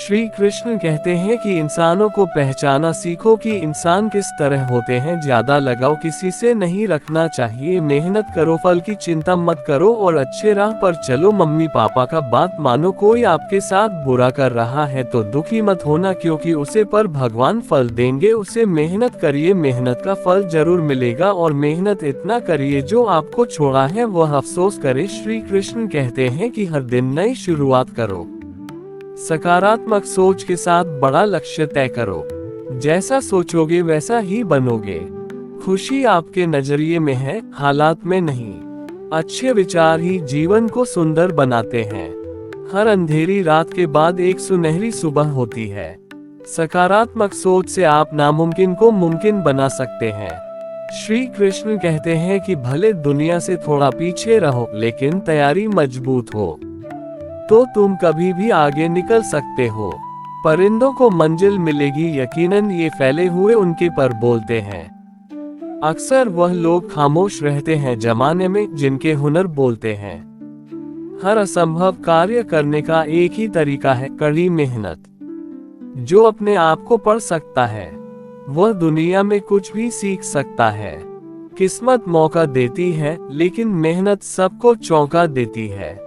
श्री कृष्ण कहते हैं कि इंसानों को पहचाना सीखो कि इंसान किस तरह होते हैं। ज्यादा लगाव किसी से नहीं रखना चाहिए। मेहनत करो, फल की चिंता मत करो और अच्छे राह पर चलो। मम्मी पापा का बात मानो। कोई आपके साथ बुरा कर रहा है तो दुखी मत होना, क्योंकि उसे पर भगवान फल देंगे। उसे मेहनत करिए, मेहनत का फल जरूर मिलेगा। और मेहनत इतना करिए जो आपको छोड़ा है वह अफसोस करे। श्री कृष्ण कहते हैं कि हर दिन नई शुरुआत करो। सकारात्मक सोच के साथ बड़ा लक्ष्य तय करो। जैसा सोचोगे वैसा ही बनोगे। खुशी आपके नजरिए में है, हालात में नहीं। अच्छे विचार ही जीवन को सुंदर बनाते हैं। हर अंधेरी रात के बाद एक सुनहरी सुबह होती है। सकारात्मक सोच से आप नामुमकिन को मुमकिन बना सकते हैं। श्री कृष्ण कहते हैं कि भले दुनिया से थोड़ा पीछे रहो, लेकिन तैयारी मजबूत हो तो तुम कभी भी आगे निकल सकते हो। परिंदों को मंजिल मिलेगी यकीनन, ये फैले हुए उनके पर बोलते हैं। अक्सर वह लोग खामोश रहते हैं जमाने में जिनके हुनर बोलते हैं। हर असंभव कार्य करने का एक ही तरीका है, कड़ी मेहनत। जो अपने आप को पढ़ सकता है वह दुनिया में कुछ भी सीख सकता है। किस्मत मौका देती है, लेकिन मेहनत सबको चौंका देती है।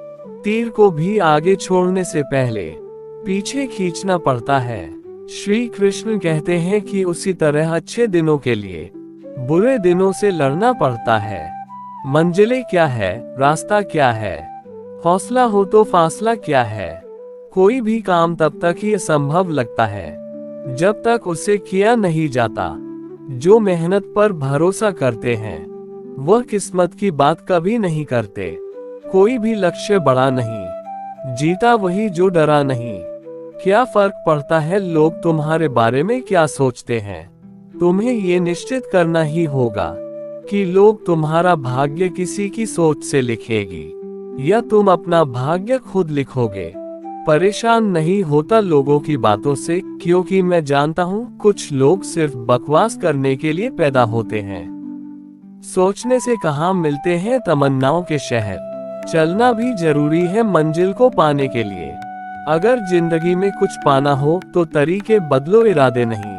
तीर को भी आगे छोड़ने से पहले पीछे खींचना पड़ता है। श्री कृष्ण कहते हैं कि उसी तरह अच्छे दिनों के लिए बुरे दिनों से लड़ना पड़ता है। मंजिलें क्या है, रास्ता क्या है, हौसला हो तो फासला क्या है। कोई भी काम तब तक ही असंभव लगता है जब तक उसे किया नहीं जाता। जो मेहनत पर भरोसा करते हैं वह किस्मत की बात कभी नहीं करते। कोई भी लक्ष्य बड़ा नहीं, जीता वही जो डरा नहीं। क्या फर्क पड़ता है लोग तुम्हारे बारे में क्या सोचते हैं। तुम्हें ये निश्चित करना ही होगा कि लोग तुम्हारा भाग्य किसी की सोच से लिखेगी या तुम अपना भाग्य खुद लिखोगे। परेशान नहीं होता लोगों की बातों से, क्योंकि मैं जानता हूँ कुछ लोग सिर्फ बकवास करने के लिए पैदा होते हैं। सोचने से कहाँ मिलते हैं तमन्नाओं के शहर। चलना भी जरूरी है मंजिल को पाने के लिए। अगर जिंदगी में कुछ पाना हो तो तरीके बदलो, इरादे नहीं।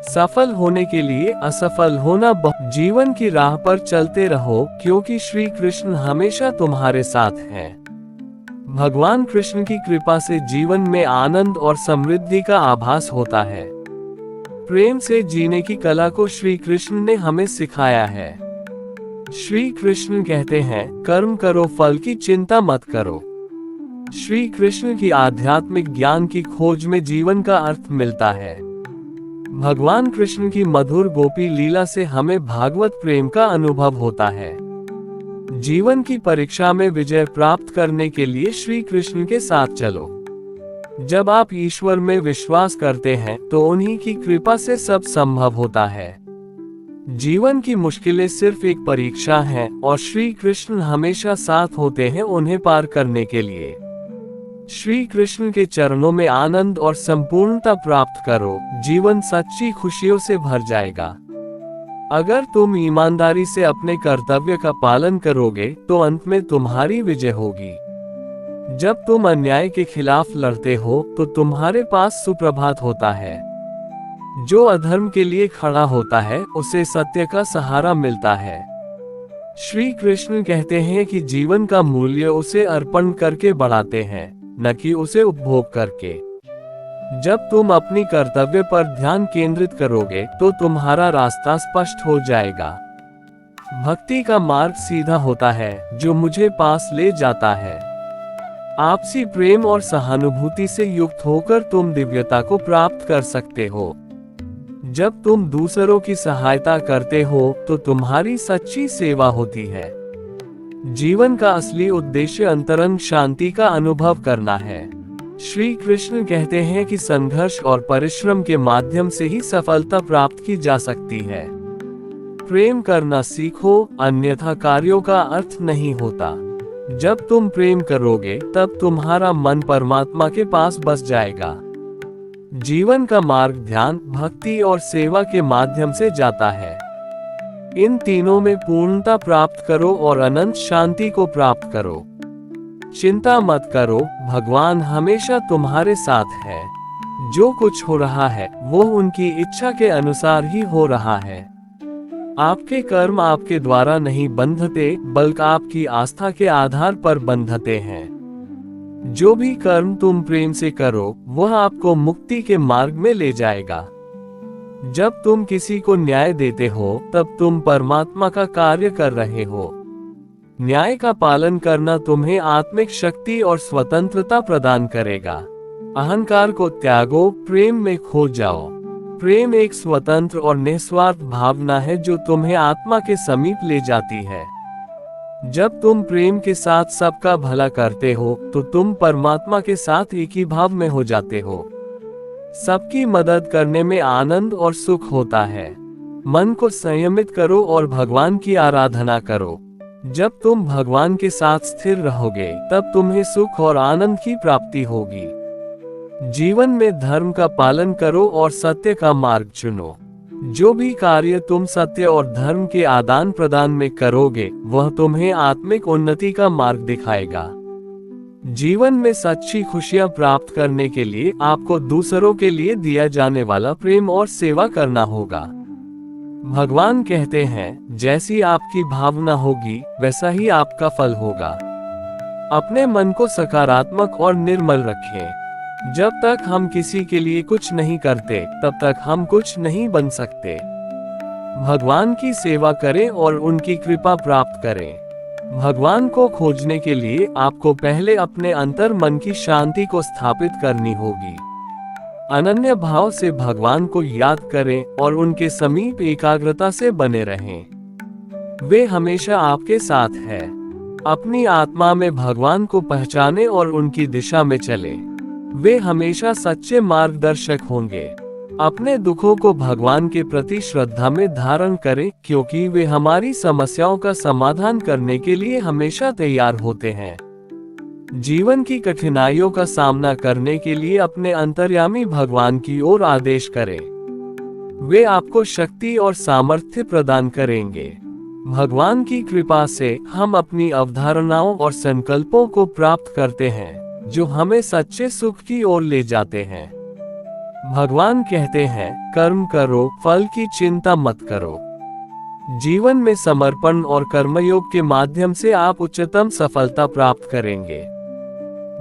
सफल होने के लिए असफल होना जीवन की राह पर चलते रहो, क्योंकि श्री कृष्ण हमेशा तुम्हारे साथ हैं। भगवान कृष्ण की कृपा से जीवन में आनंद और समृद्धि का आभास होता है। प्रेम से जीने की कला को श्री कृष्ण ने हमें सिखाया है। श्री कृष्ण कहते हैं, कर्म करो, फल की चिंता मत करो। श्री कृष्ण की आध्यात्मिक ज्ञान की खोज में जीवन का अर्थ मिलता है। भगवान कृष्ण की मधुर गोपी लीला से हमें भागवत प्रेम का अनुभव होता है। जीवन की परीक्षा में विजय प्राप्त करने के लिए श्री कृष्ण के साथ चलो। जब आप ईश्वर में विश्वास करते हैं तो उन्हीं की कृपा से सब संभव होता है। जीवन की मुश्किलें सिर्फ एक परीक्षा है और श्री कृष्ण हमेशा साथ होते हैं उन्हें पार करने के लिए। श्री कृष्ण के चरणों में आनंद और संपूर्णता प्राप्त करो। जीवन सच्ची खुशियों से भर जाएगा। अगर तुम ईमानदारी से अपने कर्तव्य का पालन करोगे तो अंत में तुम्हारी विजय होगी। जब तुम अन्याय के खिलाफ लड़ते हो तो तुम्हारे पास सुप्रभात होता है। जो अधर्म के लिए खड़ा होता है उसे सत्य का सहारा मिलता है। श्री कृष्ण कहते हैं कि जीवन का मूल्य उसे अर्पण करके बढ़ाते हैं, न कि उसे उपभोग करके। जब तुम अपनी कर्तव्य पर ध्यान केंद्रित करोगे तो तुम्हारा रास्ता स्पष्ट हो जाएगा। भक्ति का मार्ग सीधा होता है जो मुझे पास ले जाता है। आपसी प्रेम और सहानुभूति से युक्त होकर तुम दिव्यता को प्राप्त कर सकते हो। जब तुम दूसरों की सहायता करते हो तो तुम्हारी सच्ची सेवा होती है। जीवन का असली उद्देश्य अंतरंग शांति का अनुभव करना है। श्री कृष्ण कहते हैं कि संघर्ष और परिश्रम के माध्यम से ही सफलता प्राप्त की जा सकती है। प्रेम करना सीखो, अन्यथा कार्यों का अर्थ नहीं होता। जब तुम प्रेम करोगे तब तुम्हारा मन परमात्मा के पास बस जाएगा। जीवन का मार्ग ध्यान, भक्ति और सेवा के माध्यम से जाता है। इन तीनों में पूर्णता प्राप्त करो और अनंत शांति को प्राप्त करो। चिंता मत करो, भगवान हमेशा तुम्हारे साथ है। जो कुछ हो रहा है वो उनकी इच्छा के अनुसार ही हो रहा है। आपके कर्म आपके द्वारा नहीं बंधते, बल्कि आपकी आस्था के आधार पर बंधते हैं। जो भी कर्म तुम प्रेम से करो वह आपको मुक्ति के मार्ग में ले जाएगा। जब तुम किसी को न्याय देते हो तब तुम परमात्मा का कार्य कर रहे हो। न्याय का पालन करना तुम्हें आत्मिक शक्ति और स्वतंत्रता प्रदान करेगा। अहंकार को त्यागो, प्रेम में खो जाओ। प्रेम एक स्वतंत्र और निस्वार्थ भावना है जो तुम्हें आत्मा के समीप ले जाती है। जब तुम प्रेम के साथ सबका भला करते हो तो तुम परमात्मा के साथ एक ही भाव में हो जाते हो। सबकी मदद करने में आनंद और सुख होता है। मन को संयमित करो और भगवान की आराधना करो। जब तुम भगवान के साथ स्थिर रहोगे तब तुम्हें सुख और आनंद की प्राप्ति होगी। जीवन में धर्म का पालन करो और सत्य का मार्ग चुनो। जो भी कार्य तुम सत्य और धर्म के आदान प्रदान में करोगे वह तुम्हें आत्मिक उन्नति का मार्ग दिखाएगा। जीवन में सच्ची खुशियां प्राप्त करने के लिए आपको दूसरों के लिए दिया जाने वाला प्रेम और सेवा करना होगा। भगवान कहते हैं, जैसी आपकी भावना होगी वैसा ही आपका फल होगा। अपने मन को सकारात्मक और निर्मल रखें। जब तक हम किसी के लिए कुछ नहीं करते तब तक हम कुछ नहीं बन सकते। भगवान की सेवा करें और उनकी कृपा प्राप्त करें। भगवान को खोजने के लिए आपको पहले अपने अंतर मन की शांति को स्थापित करनी होगी। अनन्य भाव से भगवान को याद करें और उनके समीप एकाग्रता से बने रहें। वे हमेशा आपके साथ हैं। अपनी आत्मा में भगवान को पहचानें और उनकी दिशा में चलें। वे हमेशा सच्चे मार्गदर्शक होंगे। अपने दुखों को भगवान के प्रति श्रद्धा में धारण करें, क्योंकि वे हमारी समस्याओं का समाधान करने के लिए हमेशा तैयार होते हैं। जीवन की कठिनाइयों का सामना करने के लिए अपने अंतर्यामी भगवान की ओर आदेश करें। वे आपको शक्ति और सामर्थ्य प्रदान करेंगे। भगवान की कृपा से हम अपनी अवधारणाओं और संकल्पों को प्राप्त करते हैं जो हमें सच्चे सुख की ओर ले जाते हैं। भगवान कहते हैं, कर्म करो, फल की चिंता मत करो। जीवन में समर्पण और कर्मयोग के माध्यम से आप उच्चतम सफलता प्राप्त करेंगे।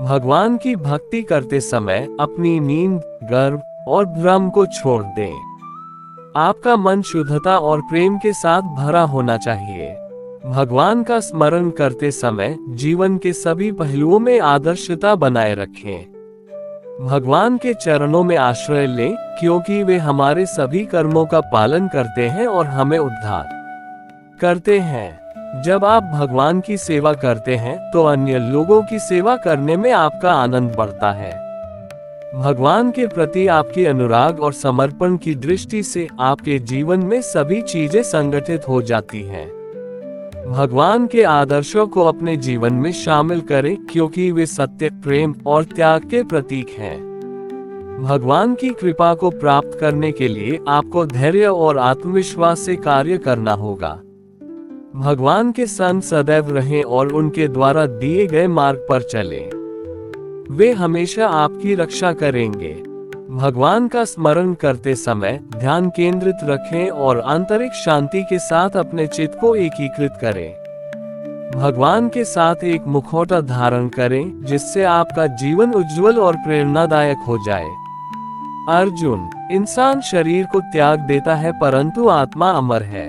भगवान की भक्ति करते समय अपनी नींद, गर्व और भ्रम को छोड़ दें। आपका मन शुद्धता और प्रेम के साथ भरा होना चाहिए। भगवान का स्मरण करते समय जीवन के सभी पहलुओं में आदर्शता बनाए रखें। भगवान के चरणों में आश्रय लें, क्योंकि वे हमारे सभी कर्मों का पालन करते हैं और हमें उद्धार करते हैं। जब आप भगवान की सेवा करते हैं तो अन्य लोगों की सेवा करने में आपका आनंद बढ़ता है। भगवान के प्रति आपके अनुराग और समर्पण की दृष्टि से आपके जीवन में सभी चीजें संगठित हो जाती हैं। भगवान के आदर्शों को अपने जीवन में शामिल करें, क्योंकि वे सत्य, प्रेम और त्याग के प्रतीक हैं। भगवान की कृपा को प्राप्त करने के लिए आपको धैर्य और आत्मविश्वास से कार्य करना होगा। भगवान के संग सदैव रहें और उनके द्वारा दिए गए मार्ग पर चलें। वे हमेशा आपकी रक्षा करेंगे। भगवान का स्मरण करते समय ध्यान केंद्रित रखें और आंतरिक शांति के साथ अपने चित्त को एकीकृत करें। भगवान के साथ एक मुखौटा धारण करें, जिससे आपका जीवन उज्जवल और प्रेरणादायक हो जाए। अर्जुन, इंसान शरीर को त्याग देता है परंतु आत्मा अमर है।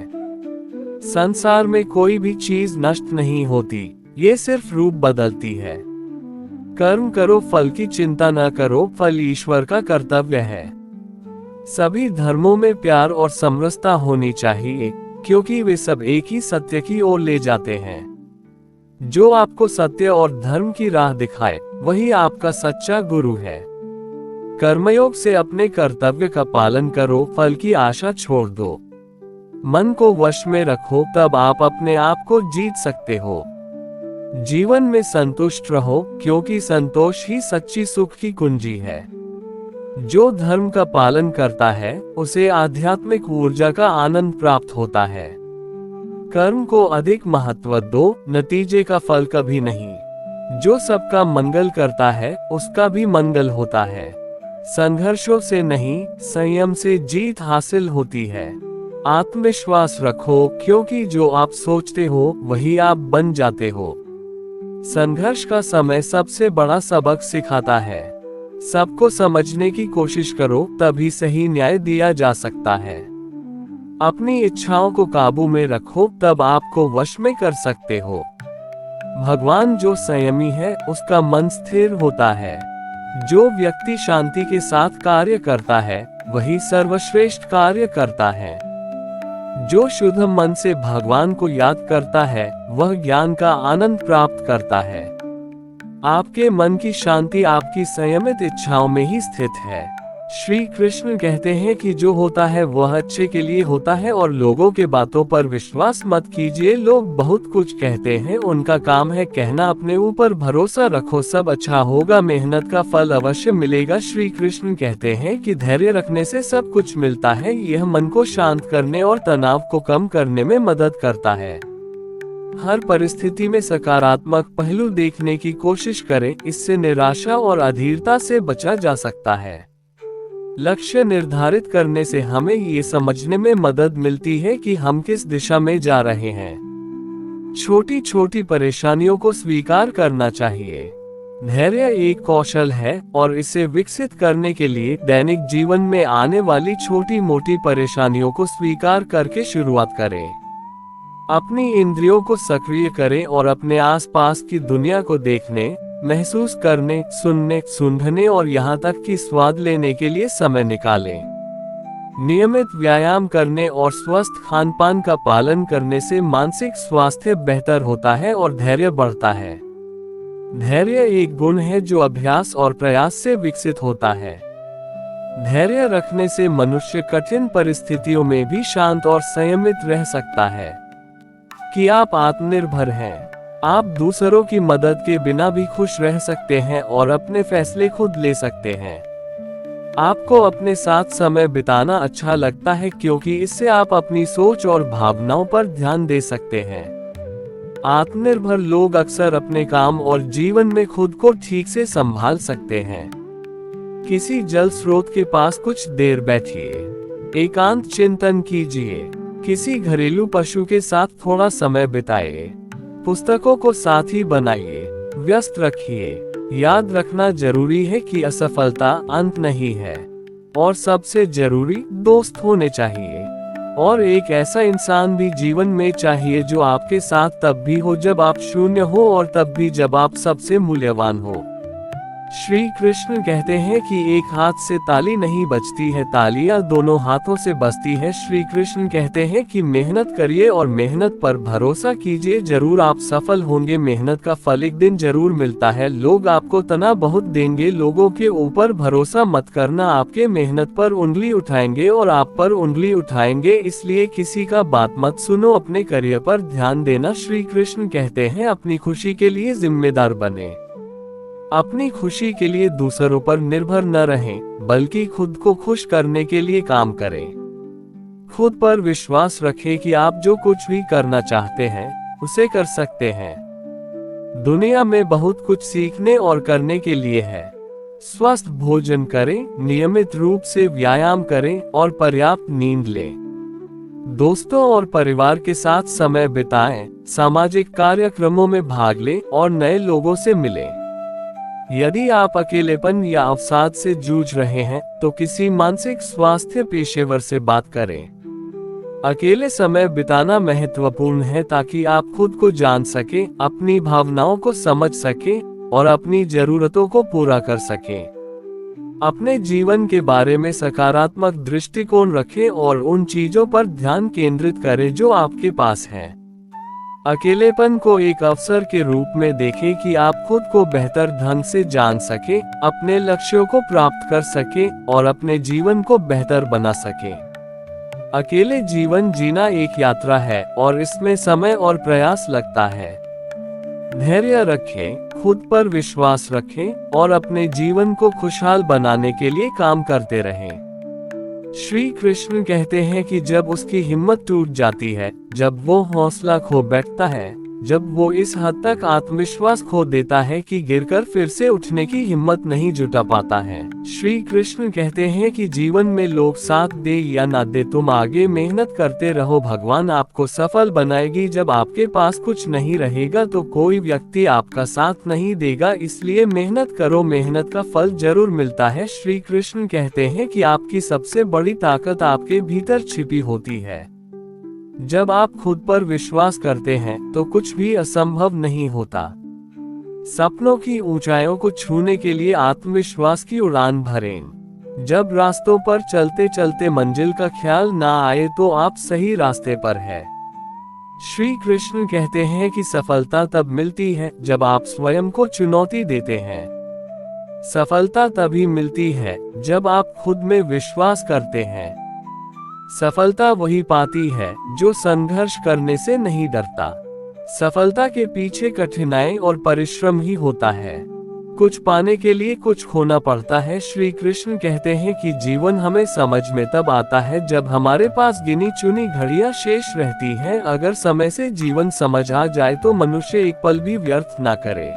संसार में कोई भी चीज नष्ट नहीं होती, ये सिर्फ रूप बदलती है। कर्म करो, फल की चिंता न करो, फल ईश्वर का कर्तव्य है। सभी धर्मों में प्यार और समरसता होनी चाहिए, क्योंकि वे सब एक ही सत्य की ओर ले जाते हैं। जो आपको सत्य और धर्म की राह दिखाए वही आपका सच्चा गुरु है। कर्मयोग से अपने कर्तव्य का पालन करो, फल की आशा छोड़ दो। मन को वश में रखो, तब आप अपने आप को जीत सकते हो। जीवन में संतुष्ट रहो, क्योंकि संतोष ही सच्ची सुख की कुंजी है। जो धर्म का पालन करता है उसे आध्यात्मिक ऊर्जा का आनंद प्राप्त होता है। कर्म को अधिक महत्व दो, नतीजे का फल कभी नहीं। जो सबका मंगल करता है उसका भी मंगल होता है। संघर्षों से नहीं, संयम से जीत हासिल होती है। आत्मविश्वास रखो, क्योंकि जो आप सोचते हो वही आप बन जाते हो। संघर्ष का समय सबसे बड़ा सबक सिखाता है। सबको समझने की कोशिश करो, तभी सही न्याय दिया जा सकता है। अपनी इच्छाओं को काबू में रखो, तब आपको वश में कर सकते हो। भगवान जो संयमी है उसका मन स्थिर होता है। जो व्यक्ति शांति के साथ कार्य करता है वही सर्वश्रेष्ठ कार्य करता है। जो शुद्ध मन से भगवान को याद करता है वह ज्ञान का आनंद प्राप्त करता है। आपके मन की शांति आपकी संयमित इच्छाओं में ही स्थित है। श्री कृष्ण कहते हैं कि जो होता है वह अच्छे के लिए होता है और लोगों के बातों पर विश्वास मत कीजिए। लोग बहुत कुछ कहते हैं, उनका काम है कहना। अपने ऊपर भरोसा रखो, सब अच्छा होगा, मेहनत का फल अवश्य मिलेगा। श्री कृष्ण कहते हैं कि धैर्य रखने से सब कुछ मिलता है। यह मन को शांत करने और तनाव को कम करने में मदद करता है। हर परिस्थिति में सकारात्मक पहलू देखने की कोशिश करें, इससे निराशा और अधीरता से बचा जा सकता है। लक्ष्य निर्धारित करने से हमें ये समझने में मदद मिलती है कि हम किस दिशा में जा रहे हैं। छोटी छोटी परेशानियों को स्वीकार करना चाहिए। धैर्य एक कौशल है और इसे विकसित करने के लिए दैनिक जीवन में आने वाली छोटी मोटी परेशानियों को स्वीकार करके शुरुआत करें। अपनी इंद्रियों को सक्रिय करें और अपने आसपास की दुनिया को देखने, महसूस करने, सुनने, सूंघने और यहाँ तक कि स्वाद लेने के लिए समय निकालें। नियमित व्यायाम करने और स्वस्थ खान पान का पालन करने से मानसिक स्वास्थ्य बेहतर होता है और धैर्य बढ़ता है। धैर्य एक गुण है जो अभ्यास और प्रयास से विकसित होता है। धैर्य रखने से मनुष्य कठिन परिस्थितियों में भी शांत और संयमित रह सकता है। कि आप आत्मनिर्भर हैं। आप दूसरों की मदद के बिना भी खुश रह सकते हैं और अपने फैसले खुद ले सकते हैं। आपको अपने साथ समय बिताना अच्छा लगता है क्योंकि इससे आप अपनी सोच और भावनाओं पर ध्यान दे सकते हैं। आत्मनिर्भर लोग अक्सर अपने काम और जीवन में खुद को ठीक से संभाल सकते हैं। किसी जल स्रोत के पास कुछ देर बैठिए, एकांत चिंतन कीजिए। किसी घरेलू पशु के साथ थोड़ा समय बिताइए। पुस्तकों को साथी बनाइए, व्यस्त रखिए। याद रखना जरूरी है कि असफलता अंत नहीं है और सबसे जरूरी दोस्त होने चाहिए। और एक ऐसा इंसान भी जीवन में चाहिए जो आपके साथ तब भी हो जब आप शून्य हो और तब भी जब आप सबसे मूल्यवान हो। श्री कृष्ण कहते हैं कि एक हाथ से ताली नहीं बजती है, तालियां दोनों हाथों से बजती है। श्री कृष्ण कहते हैं कि मेहनत करिए और मेहनत पर भरोसा कीजिए, जरूर आप सफल होंगे। मेहनत का फल एक दिन जरूर मिलता है। लोग आपको तना बहुत देंगे, लोगों के ऊपर भरोसा मत करना। आपके मेहनत पर उंगली उठाएंगे और आप पर उंगली उठाएंगे, इसलिए किसी का बात मत सुनो, अपने करियर पर ध्यान देना। श्री कृष्ण कहते हैं अपनी खुशी के लिए जिम्मेदार बने। अपनी खुशी के लिए दूसरों पर निर्भर न रहें, बल्कि खुद को खुश करने के लिए काम करें। खुद पर विश्वास रखें कि आप जो कुछ भी करना चाहते हैं उसे कर सकते हैं। दुनिया में बहुत कुछ सीखने और करने के लिए है। स्वस्थ भोजन करें, नियमित रूप से व्यायाम करें और पर्याप्त नींद लें। दोस्तों और परिवार के साथ समय बिताएं, सामाजिक कार्यक्रमों में भाग लें और नए लोगों से मिलें। यदि आप अकेलेपन या अवसाद से जूझ रहे हैं तो किसी मानसिक स्वास्थ्य पेशेवर से बात करें। अकेले समय बिताना महत्वपूर्ण है ताकि आप खुद को जान सकें, अपनी भावनाओं को समझ सकें और अपनी जरूरतों को पूरा कर सकें। अपने जीवन के बारे में सकारात्मक दृष्टिकोण रखें और उन चीजों पर ध्यान केंद्रित करें जो आपके पास हैं। अकेलेपन को एक अवसर के रूप में देखें कि आप खुद को बेहतर ढंग से जान सके, अपने लक्ष्यों को प्राप्त कर सके और अपने जीवन को बेहतर बना सके। अकेले जीवन जीना एक यात्रा है और इसमें समय और प्रयास लगता है। धैर्य रखें, खुद पर विश्वास रखें और अपने जीवन को खुशहाल बनाने के लिए काम करते रहें। श्री कृष्ण कहते हैं कि जब उसकी हिम्मत टूट जाती है, जब वो हौसला खो बैठता है, जब वो इस हद तक आत्मविश्वास खो देता है कि गिरकर फिर से उठने की हिम्मत नहीं जुटा पाता है। श्री कृष्ण कहते हैं कि जीवन में लोग साथ दे या ना दे, तुम आगे मेहनत करते रहो, भगवान आपको सफल बनाएगी। जब आपके पास कुछ नहीं रहेगा तो कोई व्यक्ति आपका साथ नहीं देगा, इसलिए मेहनत करो, मेहनत का फल जरूर मिलता है। श्री कृष्ण कहते हैं कि आपकी सबसे बड़ी ताकत आपके भीतर छिपी होती है। जब आप खुद पर विश्वास करते हैं तो कुछ भी असंभव नहीं होता। सपनों की ऊंचाइयों को छूने के लिए आत्मविश्वास की उड़ान भरें। जब रास्तों पर चलते चलते मंजिल का ख्याल ना आए तो आप सही रास्ते पर हैं। श्री कृष्ण कहते हैं कि सफलता तब मिलती है जब आप स्वयं को चुनौती देते हैं। सफलता तभी मिलती है जब आप खुद में विश्वास करते हैं। सफलता वही पाती है जो संघर्ष करने से नहीं डरता। सफलता के पीछे कठिनाई और परिश्रम ही होता है। कुछ पाने के लिए कुछ खोना पड़ता है। श्री कृष्ण कहते हैं कि जीवन हमें समझ में तब आता है जब हमारे पास गिनी चुनी घड़ियां शेष रहती हैं। अगर समय से जीवन समझ आ जाए तो मनुष्य एक पल भी व्यर्थ ना करे।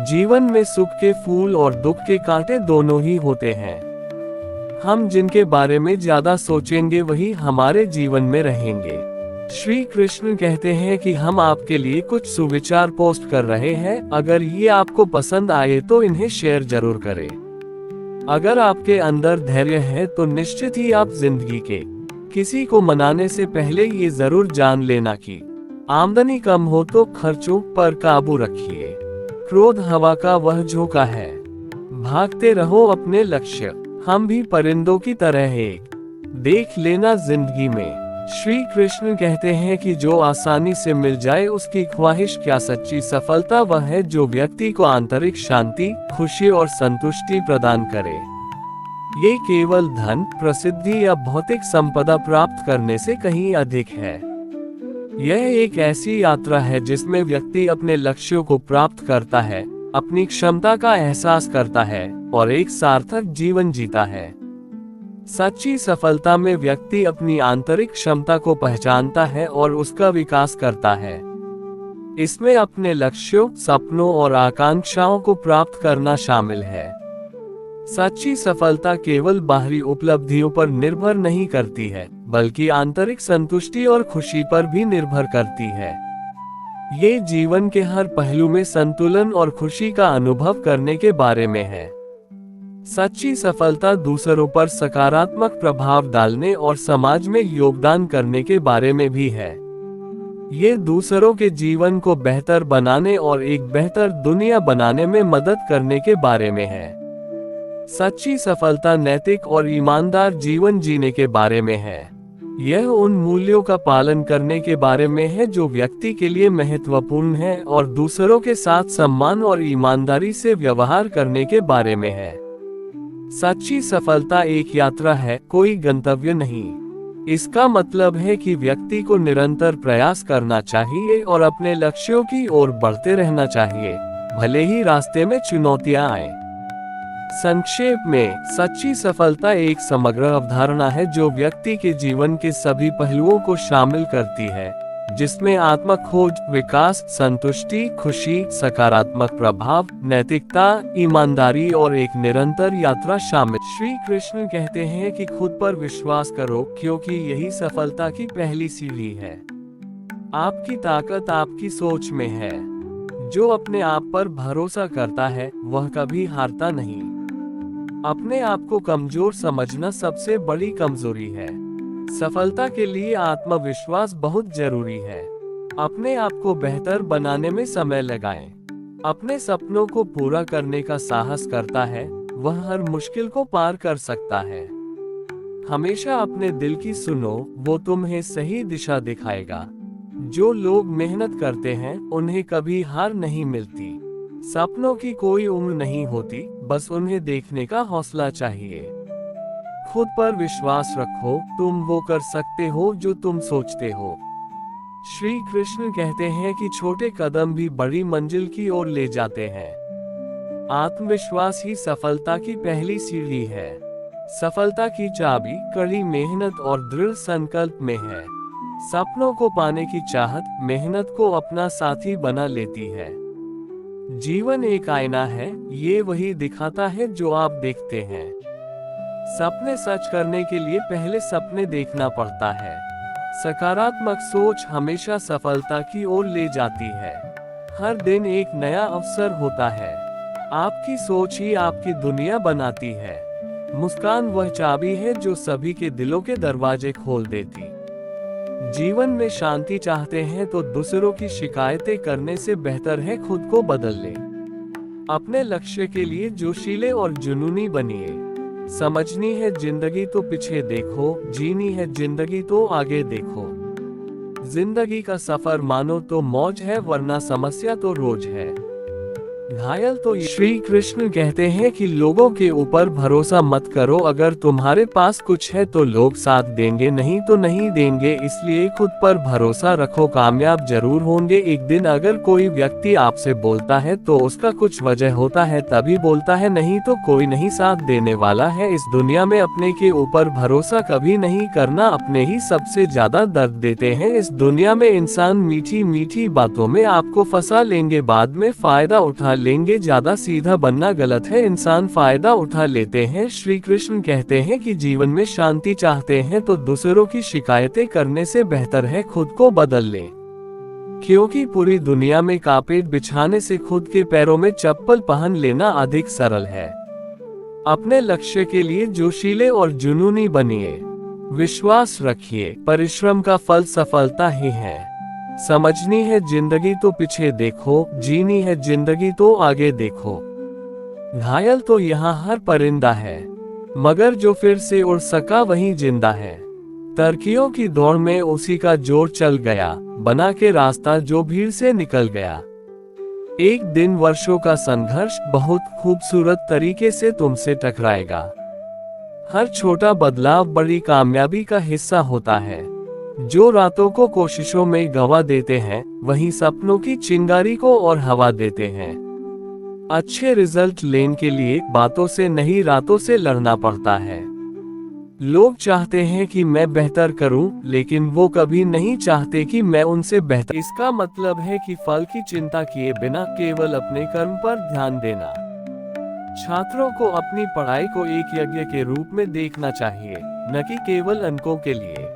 जीवन में सुख के फूल और दुख के कांटे दोनों ही होते हैं। हम जिनके बारे में ज्यादा सोचेंगे वही हमारे जीवन में रहेंगे। श्री कृष्ण कहते हैं कि हम आपके लिए कुछ सुविचार पोस्ट कर रहे हैं। अगर ये आपको पसंद आए तो इन्हें शेयर जरूर करें। अगर आपके अंदर धैर्य है तो निश्चित ही आप जिंदगी के किसी को मनाने से पहले ये जरूर जान लेना कि आमदनी कम हो तो खर्चों पर काबू रखिए। क्रोध हवा का वह झोंका है, भागते रहो अपने लक्ष्य। हम भी परिंदों की तरह एक देख लेना जिंदगी में। श्री कृष्ण कहते हैं कि जो आसानी से मिल जाए उसकी ख्वाहिश क्या। सच्ची सफलता वह है जो व्यक्ति को आंतरिक शांति, खुशी और संतुष्टि प्रदान करे। ये केवल धन, प्रसिद्धि या भौतिक संपदा प्राप्त करने से कहीं अधिक है। यह एक ऐसी यात्रा है जिसमें व्यक्ति अपने लक्ष्यों को प्राप्त करता है, अपनी क्षमता का एहसास करता है और एक सार्थक जीवन जीता है। सच्ची सफलता में व्यक्ति अपनी आंतरिक क्षमता को पहचानता है और उसका विकास करता है। इसमें अपने लक्ष्यों, सपनों और आकांक्षाओं को प्राप्त करना शामिल है। सच्ची सफलता केवल बाहरी उपलब्धियों पर निर्भर नहीं करती है, बल्कि आंतरिक संतुष्टि और खुशी पर भी निर्भर करती है। ये जीवन के हर पहलू में संतुलन और खुशी का अनुभव करने के बारे में है। सच्ची सफलता दूसरों पर सकारात्मक प्रभाव डालने और समाज में योगदान करने के बारे में भी है। ये दूसरों के जीवन को बेहतर बनाने और एक बेहतर दुनिया बनाने में मदद करने के बारे में है। सच्ची सफलता नैतिक और ईमानदार जीवन जीने के बारे में है। यह उन मूल्यों का पालन करने के बारे में है जो व्यक्ति के लिए महत्वपूर्ण है और दूसरों के साथ सम्मान और ईमानदारी से व्यवहार करने के बारे में है। सच्ची सफलता एक यात्रा है, कोई गंतव्य नहीं। इसका मतलब है कि व्यक्ति को निरंतर प्रयास करना चाहिए और अपने लक्ष्यों की ओर बढ़ते रहना चाहिए, भले ही रास्ते में चुनौतियां आए। संक्षेप में, सच्ची सफलता एक समग्र अवधारणा है जो व्यक्ति के जीवन के सभी पहलुओं को शामिल करती है, जिसमें आत्म खोज, विकास, संतुष्टि, खुशी, सकारात्मक प्रभाव, नैतिकता, ईमानदारी और एक निरंतर यात्रा शामिल। श्री कृष्ण कहते हैं कि खुद पर विश्वास करो, क्योंकि यही सफलता की पहली सीढ़ी है। आपकी ताकत आपकी सोच में है। जो अपने आप पर भरोसा करता है वह कभी हारता नहीं। अपने आप को कमजोर समझना सबसे बड़ी कमजोरी है। सफलता के लिए आत्मविश्वास बहुत जरूरी है। अपने आप को बेहतर बनाने में समय लगाएं। अपने सपनों को पूरा करने का साहस करता है वह हर मुश्किल को पार कर सकता है। हमेशा अपने दिल की सुनो, वो तुम्हें सही दिशा दिखाएगा। जो लोग मेहनत करते हैं उन्हें कभी हार नहीं मिलती। सपनों की कोई उम्र नहीं होती, बस उन्हें देखने का हौसला चाहिए। खुद पर विश्वास रखो, तुम वो कर सकते हो जो तुम सोचते हो। श्री कृष्ण कहते हैं कि छोटे कदम भी बड़ी मंजिल की ओर ले जाते हैं। आत्मविश्वास ही सफलता की पहली सीढ़ी है। सफलता की चाबी कड़ी मेहनत और दृढ़ संकल्प में है। सपनों को पाने की चाहत मेहनत को अपना साथी बना लेती है। जीवन एक आईना है, ये वही दिखाता है जो आप देखते हैं। सपने सच करने के लिए पहले सपने देखना पड़ता है। सकारात्मक सोच हमेशा सफलता की ओर ले जाती है। हर दिन एक नया अवसर होता है। आपकी सोच ही आपकी दुनिया बनाती है। मुस्कान वह चाबी है जो सभी के दिलों के दरवाजे खोल देती। जीवन में शांति चाहते हैं तो दूसरों की शिकायतें करने से बेहतर है खुद को बदल ले। अपने लक्ष्य के लिए जोशीले और जुनूनी बनिए। समझनी है जिंदगी तो पीछे देखो, जीनी है जिंदगी तो आगे देखो। जिंदगी का सफर मानो तो मौज है, वरना समस्या तो रोज है। घायल तो श्री कृष्ण कहते हैं कि लोगों के ऊपर भरोसा मत करो। अगर तुम्हारे पास कुछ है तो लोग साथ देंगे, नहीं तो नहीं देंगे। इसलिए खुद पर भरोसा रखो, कामयाब जरूर होंगे एक दिन। अगर कोई व्यक्ति आपसे बोलता है तो उसका कुछ वजह होता है, तभी बोलता है, नहीं तो कोई नहीं साथ देने वाला है। इस दुनिया में अपने के ऊपर भरोसा कभी नहीं करना, अपने ही सबसे ज्यादा दर्द देते हैं। इस दुनिया में इंसान मीठी मीठी बातों में आपको फंसा लेंगे, बाद में फायदा उठा लेंगे। ज्यादा सीधा बनना गलत है, इंसान फायदा उठा लेते हैं। श्री कृष्ण कहते हैं कि जीवन में शांति चाहते हैं तो दूसरों की शिकायतें करने से बेहतर है खुद को बदल लें। क्योंकि पूरी दुनिया में कारपेट बिछाने से खुद के पैरों में चप्पल पहन लेना अधिक सरल है। अपने लक्ष्य के लिए जोशीले और जुनूनी बनिए। विश्वास रखिए, परिश्रम का फल सफलता ही है। समझनी है जिंदगी तो पीछे देखो, जीनी है जिंदगी तो आगे देखो। घायल तो यहाँ हर परिंदा है, मगर जो फिर से उड़ सका वही जिंदा है। तरक्कियों की दौड़ में उसी का जोर चल गया, बना के रास्ता जो भीड़ से निकल गया। एक दिन वर्षों का संघर्ष बहुत खूबसूरत तरीके से तुमसे टकराएगा। हर छोटा बदलाव बड़ी कामयाबी का हिस्सा होता है। जो रातों को कोशिशों में गवा देते हैं, वही सपनों की चिंगारी को और हवा देते हैं। अच्छे रिजल्ट लेने के लिए बातों से नहीं, रातों से लड़ना पड़ता है। लोग चाहते हैं कि मैं बेहतर करूं, लेकिन वो कभी नहीं चाहते कि मैं उनसे बेहतर। इसका मतलब है कि फल की चिंता किए बिना केवल अपने कर्म पर ध्यान देना। छात्रों को अपनी पढ़ाई को एक यज्ञ के रूप में देखना चाहिए, न कि केवल अंकों के लिए।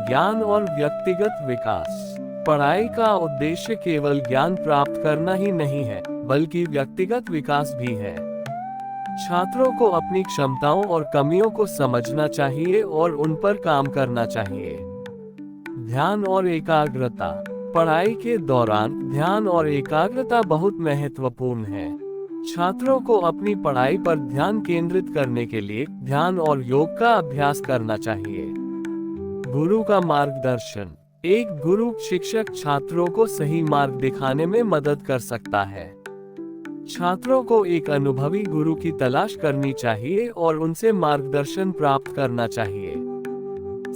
ज्ञान और व्यक्तिगत विकास। पढ़ाई का उद्देश्य केवल ज्ञान प्राप्त करना ही नहीं है, बल्कि व्यक्तिगत विकास भी है। छात्रों को अपनी क्षमताओं और कमियों को समझना चाहिए और उन पर काम करना चाहिए। ध्यान और एकाग्रता। पढ़ाई के दौरान ध्यान और एकाग्रता बहुत महत्वपूर्ण है। छात्रों को अपनी पढ़ाई पर ध्यान केंद्रित करने के लिए ध्यान और योग का अभ्यास करना चाहिए। गुरु का मार्गदर्शन। एक गुरु शिक्षक छात्रों को सही मार्ग दिखाने में मदद कर सकता है। छात्रों को एक अनुभवी गुरु की तलाश करनी चाहिए और उनसे मार्गदर्शन प्राप्त करना चाहिए।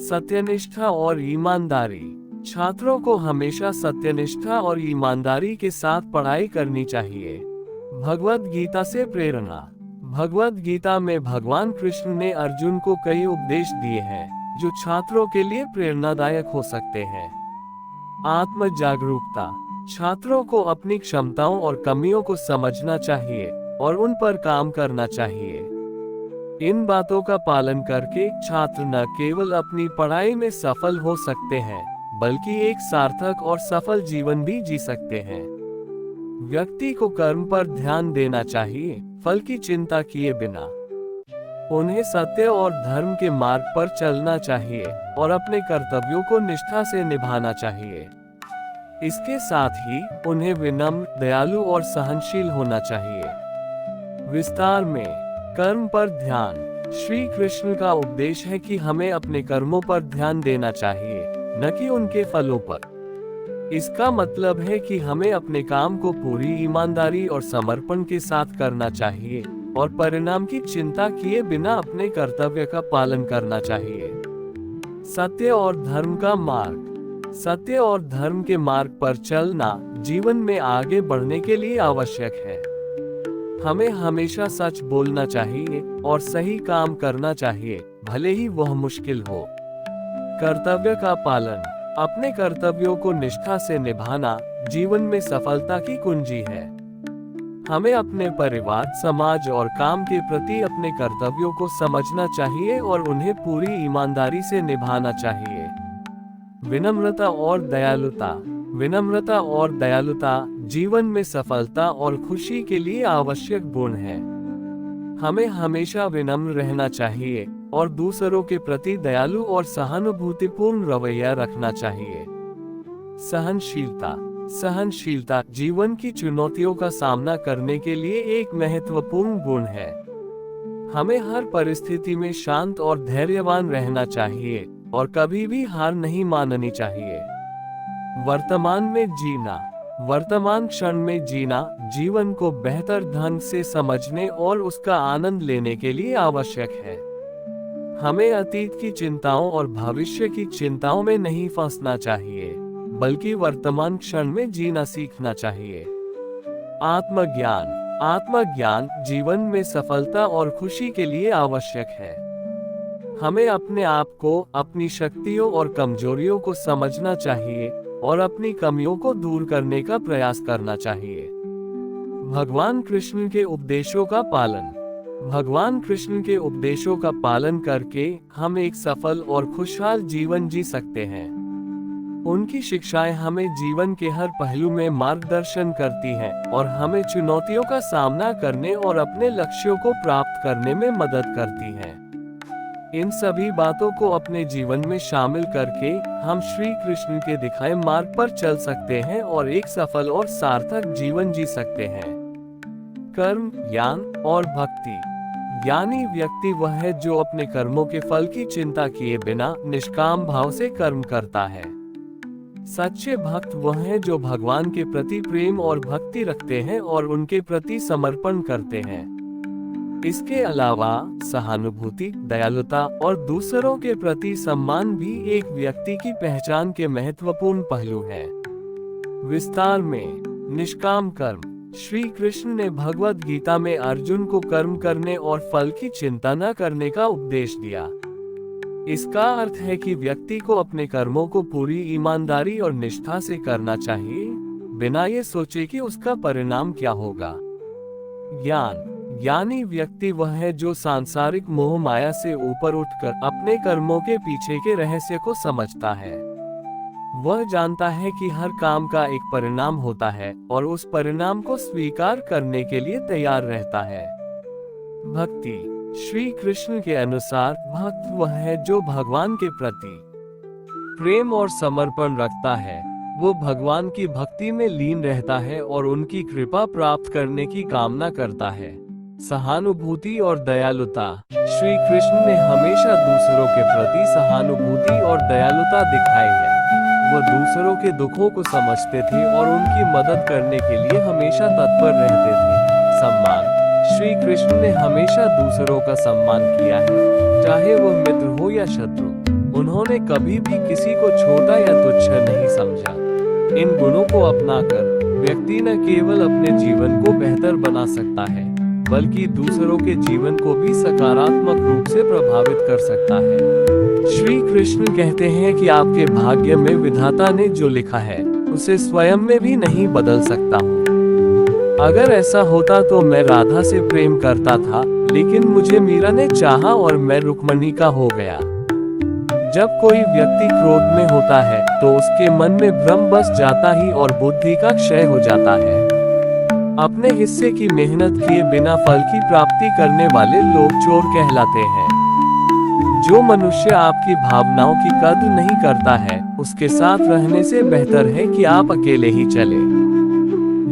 सत्यनिष्ठा और ईमानदारी। छात्रों को हमेशा सत्यनिष्ठा और ईमानदारी के साथ पढ़ाई करनी चाहिए। भगवद गीता से प्रेरणा। भगवद गीता में भगवान कृष्ण ने अर्जुन को कई उपदेश दिए हैं जो छात्रों के लिए प्रेरणादायक हो सकते हैं। आत्म जागरूकता। छात्रों को अपनी क्षमताओं और कमियों को समझना चाहिए और उन पर काम करना चाहिए। इन बातों का पालन करके छात्र न केवल अपनी पढ़ाई में सफल हो सकते हैं, बल्कि एक सार्थक और सफल जीवन भी जी सकते हैं। व्यक्ति को कर्म पर ध्यान देना चाहिए, फल की चिंता किए बिना। उन्हें सत्य और धर्म के मार्ग पर चलना चाहिए और अपने कर्तव्यों को निष्ठा से निभाना चाहिए। इसके साथ ही उन्हें विनम्र, दयालु और सहनशील होना चाहिए। विस्तार में कर्म पर ध्यान। श्री कृष्ण का उपदेश है कि हमें अपने कर्मों पर ध्यान देना चाहिए, न कि उनके फलों पर। इसका मतलब है कि हमें अपने काम को पूरी ईमानदारी और समर्पण के साथ करना चाहिए और परिणाम की चिंता किए बिना अपने कर्तव्य का पालन करना चाहिए। सत्य और धर्म का मार्ग। सत्य और धर्म के मार्ग पर चलना जीवन में आगे बढ़ने के लिए आवश्यक है। हमें हमेशा सच बोलना चाहिए और सही काम करना चाहिए, भले ही वह मुश्किल हो। कर्तव्य का पालन। अपने कर्तव्यों को निष्ठा से निभाना जीवन में सफलता की कुंजी है। हमें अपने परिवार, समाज और काम के प्रति अपने कर्तव्यों को समझना चाहिए और उन्हें पूरी ईमानदारी से निभाना चाहिए। विनम्रता और दयालुता। विनम्रता और दयालुता जीवन में सफलता और खुशी के लिए आवश्यक गुण है। हमें हमेशा विनम्र रहना चाहिए और दूसरों के प्रति दयालु और सहानुभूतिपूर्ण रवैया रखना चाहिए। सहनशीलता। सहनशीलता जीवन की चुनौतियों का सामना करने के लिए एक महत्वपूर्ण गुण है। हमें हर परिस्थिति में शांत और धैर्यवान रहना चाहिए और कभी भी हार नहीं माननी चाहिए। वर्तमान में जीना। वर्तमान क्षण में जीना जीवन को बेहतर ढंग से समझने और उसका आनंद लेने के लिए आवश्यक है। हमें अतीत की चिंताओं और भविष्य की चिंताओं में नहीं फंसना चाहिए, बल्कि वर्तमान क्षण में जीना सीखना चाहिए। आत्मज्ञान। आत्मज्ञान जीवन में सफलता और खुशी के लिए आवश्यक है। हमें अपने आप को, अपनी शक्तियों और कमजोरियों को समझना चाहिए और अपनी कमियों को दूर करने का प्रयास करना चाहिए। भगवान कृष्ण के उपदेशों का पालन। भगवान कृष्ण के उपदेशों का पालन करके हम एक सफल और खुशहाल जीवन जी सकते हैं। उनकी शिक्षाएं हमें जीवन के हर पहलू में मार्गदर्शन करती हैं और हमें चुनौतियों का सामना करने और अपने लक्ष्यों को प्राप्त करने में मदद करती हैं। इन सभी बातों को अपने जीवन में शामिल करके हम श्री कृष्ण के दिखाए मार्ग पर चल सकते हैं और एक सफल और सार्थक जीवन जी सकते हैं। कर्म, ज्ञान और भक्ति। ज्ञानी व्यक्ति वह है जो अपने कर्मों के फल की चिंता किए बिना निष्काम भाव से कर्म करता है। सच्चे भक्त वह है जो भगवान के प्रति प्रेम और भक्ति रखते हैं और उनके प्रति समर्पण करते हैं। इसके अलावा सहानुभूति, दयालुता और दूसरों के प्रति सम्मान भी एक व्यक्ति की पहचान के महत्वपूर्ण पहलू है। विस्तार में, निष्काम कर्म। श्री कृष्ण ने भगवद गीता में अर्जुन को कर्म करने और फल की चिंता न करने का उपदेश दिया। इसका अर्थ है कि व्यक्ति को अपने कर्मों को पूरी ईमानदारी और निष्ठा से करना चाहिए, बिना ये सोचे कि उसका परिणाम क्या होगा। ज्ञान। ज्ञानी व्यक्ति वह है जो सांसारिक मोह माया से ऊपर उठकर अपने कर्मों के पीछे के रहस्य को समझता है। वह जानता है कि हर काम का एक परिणाम होता है और उस परिणाम को स्वीकार करने के लिए तैयार रहता है। भक्ति। श्री कृष्ण के अनुसार भक्त वह है जो भगवान के प्रति प्रेम और समर्पण रखता है। वो भगवान की भक्ति में लीन रहता है और उनकी कृपा प्राप्त करने की कामना करता है। सहानुभूति और दयालुता। श्री कृष्ण ने हमेशा दूसरों के प्रति सहानुभूति और दयालुता दिखाई है। वो दूसरों के दुखों को समझते थे और उनकी मदद करने के लिए हमेशा तत्पर रहते थे। सम्मान। श्री कृष्ण ने हमेशा दूसरों का सम्मान किया है, चाहे वो मित्र हो या शत्रु। उन्होंने कभी भी किसी को छोटा या तुच्छ नहीं समझा। इन गुणों को अपनाकर व्यक्ति न केवल अपने जीवन को बेहतर बना सकता है, बल्कि दूसरों के जीवन को भी सकारात्मक रूप से प्रभावित कर सकता है। श्री कृष्ण कहते हैं कि आपके भाग्य में विधाता ने जो लिखा है उसे स्वयं में भी नहीं बदल सकता हूँ। अगर ऐसा होता तो मैं राधा से प्रेम करता था, लेकिन मुझे मीरा ने चाहा और मैं रुक्मणी का हो गया। जब कोई व्यक्ति क्रोध में होता है तो उसके मन में भ्रम बस जाता ही और बुद्धि का क्षय हो जाता है। अपने हिस्से की मेहनत किए बिना फल की प्राप्ति करने वाले लोग चोर कहलाते हैं। जो मनुष्य आपकी भावनाओं की कद्र नहीं करता है, उसके साथ रहने से बेहतर है कि आप अकेले ही चले।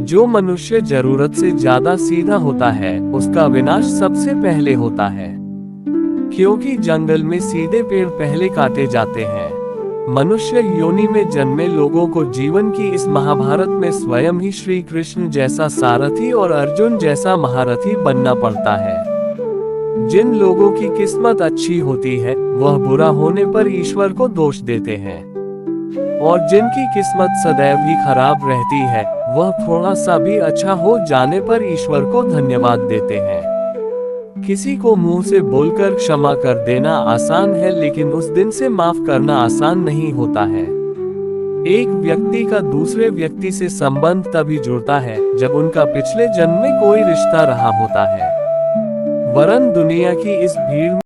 जो मनुष्य जरूरत से ज्यादा सीधा होता है, उसका विनाश सबसे पहले होता है, क्योंकि जंगल में सीधे पेड़ पहले काटे जाते हैं। मनुष्य योनि में जन्मे लोगों को जीवन की इस महाभारत में स्वयं ही श्री कृष्ण जैसा सारथी और अर्जुन जैसा महारथी बनना पड़ता है। जिन लोगों की किस्मत अच्छी होती है, वह बुरा होने पर ईश्वर को दोष देते हैं, और जिनकी किस्मत सदैव ही खराब रहती है, वह थोड़ा सा भी अच्छा हो जाने पर ईश्वर को धन्यवाद देते हैं। किसी को मुंह से बोलकर क्षमा कर देना आसान है, लेकिन उस दिन से माफ करना आसान नहीं होता है। एक व्यक्ति का दूसरे व्यक्ति से संबंध तभी जुड़ता है जब उनका पिछले जन्म में कोई रिश्ता रहा होता है, वरन दुनिया की इस भीड़